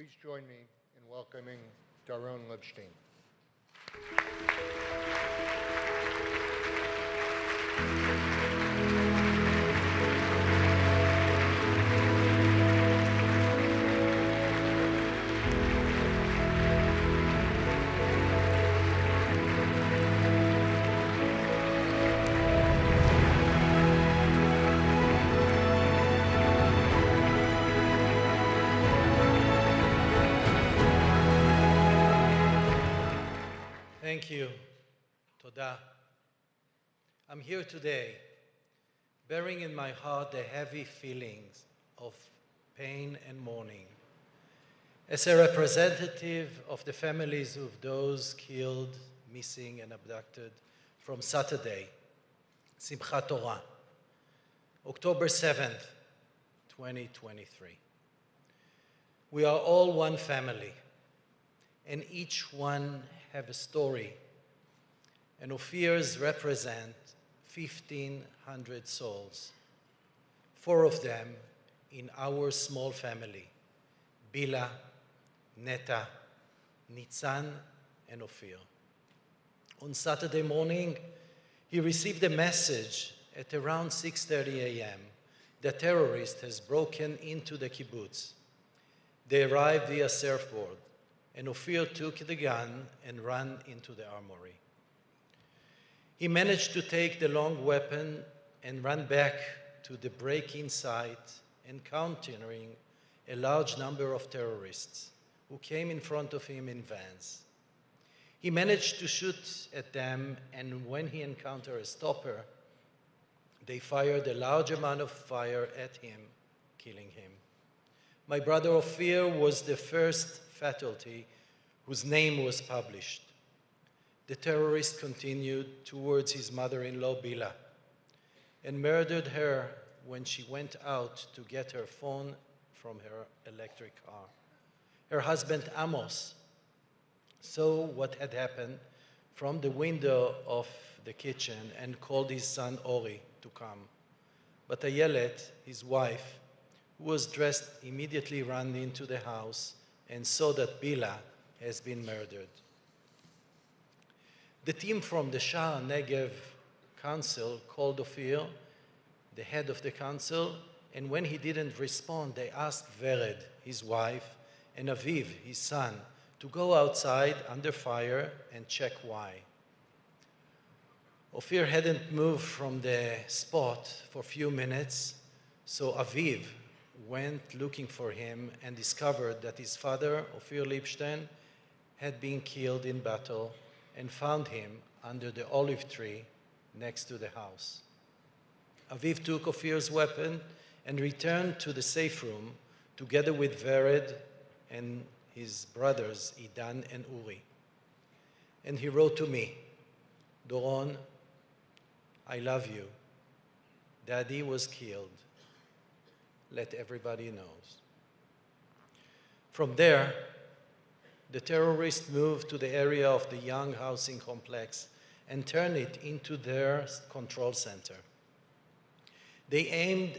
Please join me in welcoming Doron Libshtein. Thank you. Toda. I'm here today, bearing in my heart the heavy feelings of pain and mourning. As a representative of the families of those killed, missing, and abducted from Saturday, Simchat Torah, October 7th, 2023. We are all one family, and each one have a story, and Ofirs represent 1,500 souls, 4 of them in our small family, Bila, Neta, Nitzan, and Ofir. On Saturday morning, he received a message at around 6:30 a.m. The terrorist has broken into the kibbutz. They arrived via surfboard, and Ofir took the gun and ran into the armory. He managed to take the long weapon and ran back to the break-in site, encountering a large number of terrorists who came in front of him in vans. He managed to shoot at them, and when he encountered a stopper, they fired a large amount of fire at him, killing him. My brother Ofir was the first fatality whose name was published. The terrorist continued towards his mother-in-law, Bila, and murdered her when she went out to get her phone from her electric car. Her husband, Amos, saw what had happened from the window of the kitchen and called his son, Ori, to come. But Ayelet, his wife, who was dressed, immediately ran into the house and saw that Bila has been murdered. The team from the Shah Negev Council called Ofir, the head of the council, and when he didn't respond, they asked Vered, his wife, and Aviv, his son, to go outside under fire and check why. Ofir hadn't moved from the spot for a few minutes, so Aviv went looking for him and discovered that his father, Ofir Libshtein, had been killed in battle and found him under the olive tree next to the house. Aviv took Ofir's weapon and returned to the safe room together with Vered and his brothers, Idan and Uri. And he wrote to me, Doron, I love you. Daddy was killed. Let everybody know. From there, the terrorists moved to the area of the Young Housing Complex and turned it into their control center. They aimed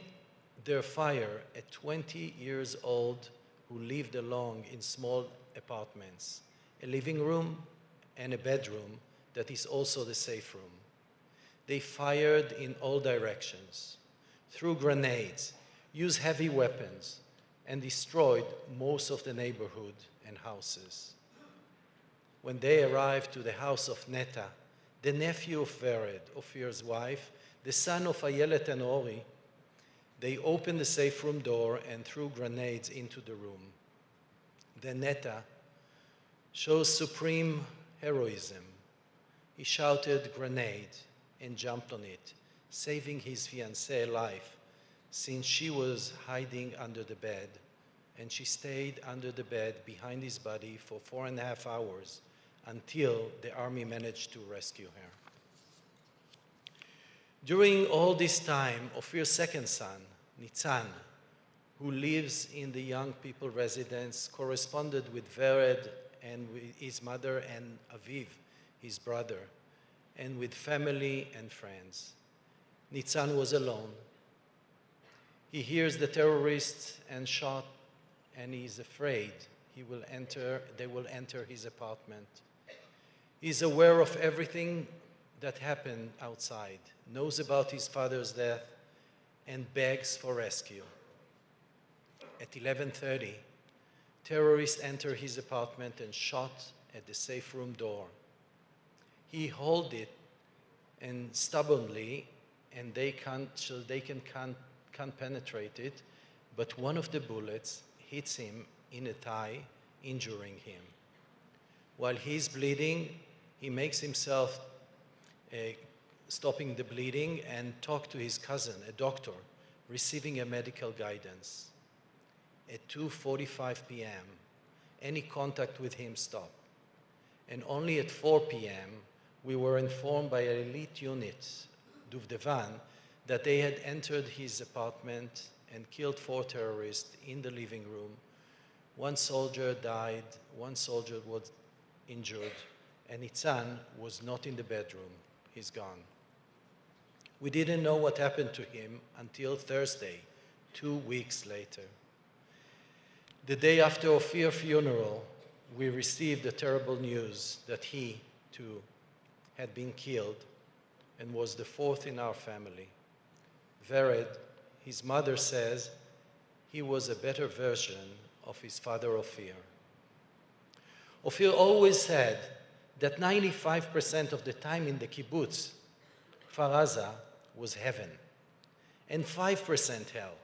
their fire at 20 years old who lived alone in small apartments, a living room and a bedroom that is also the safe room. They fired in all directions, threw grenades, used heavy weapons, and destroyed most of the neighborhood and houses. When they arrived to the house of Neta, the nephew of Vered, Ofir's wife, the son of Ayelet and Ori, they opened the safe room door and threw grenades into the room. Then Neta shows supreme heroism. He shouted grenade and jumped on it, saving his fiancée's life since she was hiding under the bed, and she stayed under the bed behind his body for 4.5 hours until the army managed to rescue her. During all this time, Ofir's second son, Nitzan, who lives in the young people residence, corresponded with Vered and with his mother and Aviv, his brother, and with family and friends. Nitzan was alone. He hears the terrorists and shot, and he is afraid. they will enter his apartment. He's aware of everything that happened outside, knows about his father's death, and begs for rescue. At 11:30, terrorists enter his apartment and shot at the safe room door. He held it and stubbornly, and they can't penetrate it, but one of the bullets hits him in the thigh, injuring him. While he's bleeding, he makes himself stopping the bleeding and talk to his cousin, a doctor, receiving a medical guidance. At 2:45 p.m., any contact with him stopped. And only at 4 p.m., we were informed by an elite unit, Duvdevan, that they had entered his apartment and killed 4 terrorists in the living room. 1 soldier died, 1 soldier was injured, and Nitzan was not in the bedroom. He's gone. We didn't know what happened to him until Thursday, 2 weeks later. The day after Ofir's funeral, we received the terrible news that he, too, had been killed and was the 4th in our family. Vered, his mother, says he was a better version of his father Ofir. Ofir always said that 95% of the time in the Kibbutz Kfar Aza was heaven and 5% hell.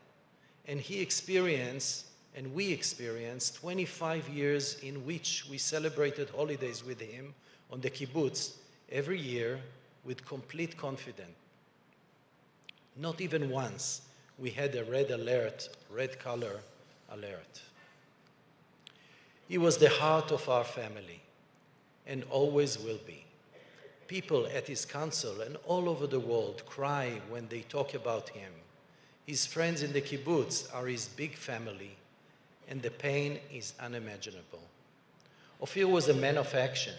And he experienced, and we experienced, 25 years in which we celebrated holidays with him on the kibbutz every year with complete confidence. Not even once we had a red color alert. He was the heart of our family and always will be. People at his council and all over the world cry when they talk about him. His friends in the kibbutz are his big family, and the pain is unimaginable. Ofir was a man of action,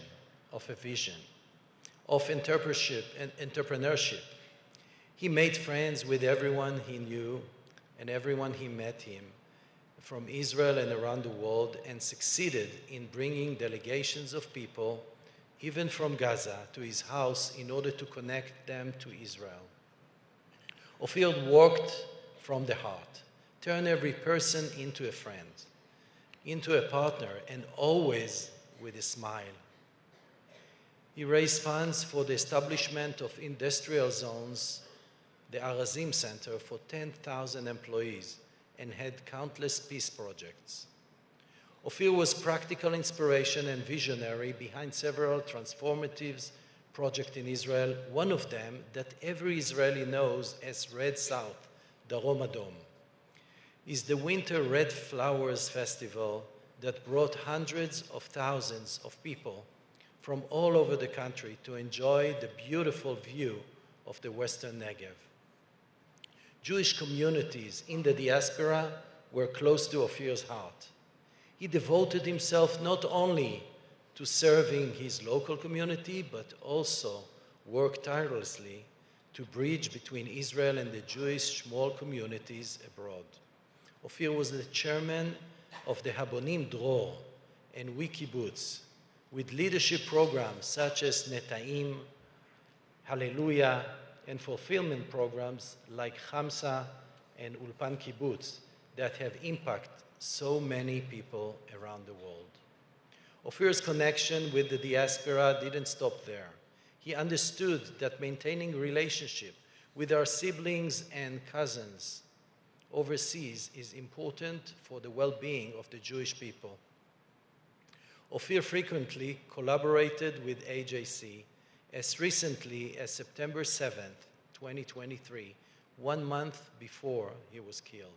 of a vision, of entrepreneurship. He made friends with everyone he knew and everyone he met him from Israel and around the world, and succeeded in bringing delegations of people, even from Gaza, to his house in order to connect them to Israel. Ofir worked from the heart, turned every person into a friend, into a partner, and always with a smile. He raised funds for the establishment of industrial zones, the Arazim Center, for 10,000 employees, and had countless peace projects. Ofir was practical inspiration and visionary behind several transformative projects in Israel, one of them that every Israeli knows as Red South, Doron Adom, is the Winter Red Flowers Festival that brought hundreds of thousands of people from all over the country to enjoy the beautiful view of the Western Negev. Jewish communities in the diaspora were close to Ofir's heart. He devoted himself not only to serving his local community, but also worked tirelessly to bridge between Israel and the Jewish small communities abroad. Ofir was the chairman of the Habonim Dror and We Kibbutz, with leadership programs such as Netaim, Hallelujah, and fulfillment programs like Hamsa and Ulpan Kibbutz that have impacted so many people around the world. Ofir's connection with the diaspora didn't stop there. He understood that maintaining relationship with our siblings and cousins overseas is important for the well-being of the Jewish people. Ofir frequently collaborated with AJC as recently as September 7th, 2023, 1 month before he was killed.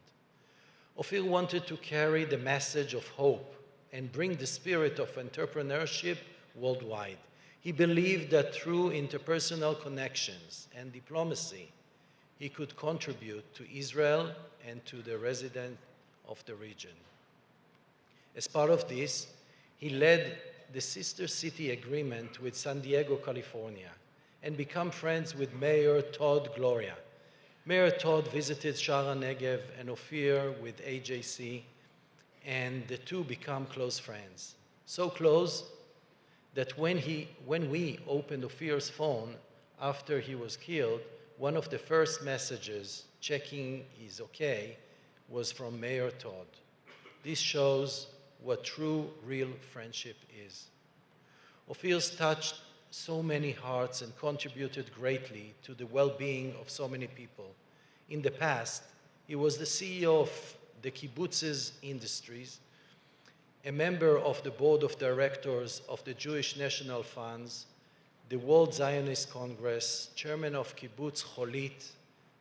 Ofir wanted to carry the message of hope and bring the spirit of entrepreneurship worldwide. He believed that through interpersonal connections and diplomacy, he could contribute to Israel and to the residents of the region. As part of this, he led the sister city agreement with San Diego, California, and became friends with Mayor Todd Gloria. Mayor Todd visited Shara Negev and Ofir with AJC and the two become close friends. So close that when we opened Ofir's phone after he was killed, one of the first messages checking he's okay was from Mayor Todd. This shows what true, real friendship is. Ofir's touched so many hearts and contributed greatly to the well-being of so many people. In the past, he was the CEO of the Kibbutz's Industries, a member of the board of directors of the Jewish National Funds, the World Zionist Congress, chairman of Kibbutz Cholit,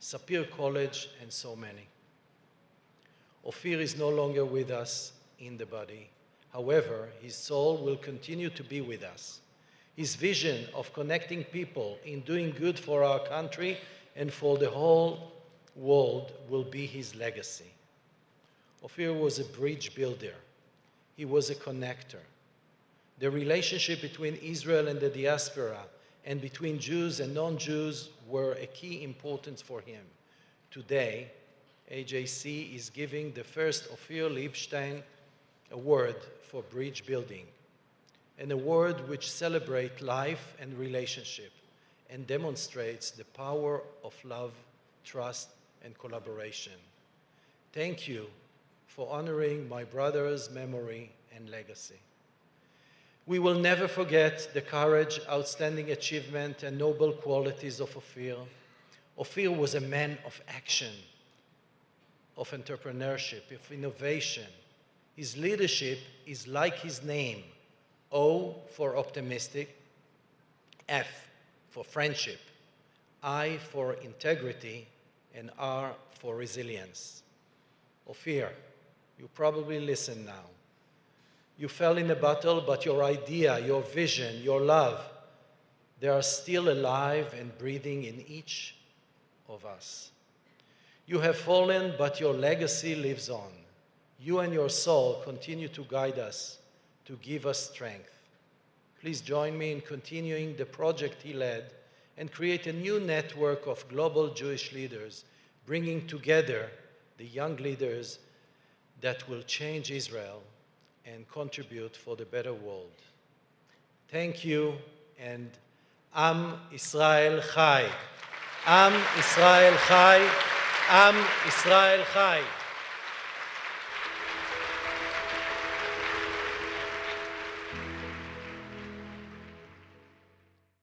Sapir College, and so many. Ofir is no longer with us in the body. However, his soul will continue to be with us. His vision of connecting people in doing good for our country and for the whole world will be his legacy. Ofir was a bridge builder. He was a connector. The relationship between Israel and the diaspora and between Jews and non-Jews were a key importance for him. Today, AJC is giving the first Ofir Libshtein Award for bridge building, an award which celebrates life and relationship and demonstrates the power of love, trust, and collaboration. Thank you for honoring my brother's memory and legacy. We will never forget the courage, outstanding achievement, and noble qualities of Ofir. Ofir was a man of action, of entrepreneurship, of innovation. His leadership is like his name: O for optimistic, F for friendship, I for integrity, and R for resilience. Ofir, you probably listen now. You fell in a battle, but your idea, your vision, your love, they are still alive and breathing in each of us. You have fallen, but your legacy lives on. You and your soul continue to guide us, to give us strength. Please join me in continuing the project he led and create a new network of global Jewish leaders, bringing together the young leaders that will change Israel and contribute for the better world. Thank you, and Am Israel Chai. Am Israel Chai. Am Israel Chai.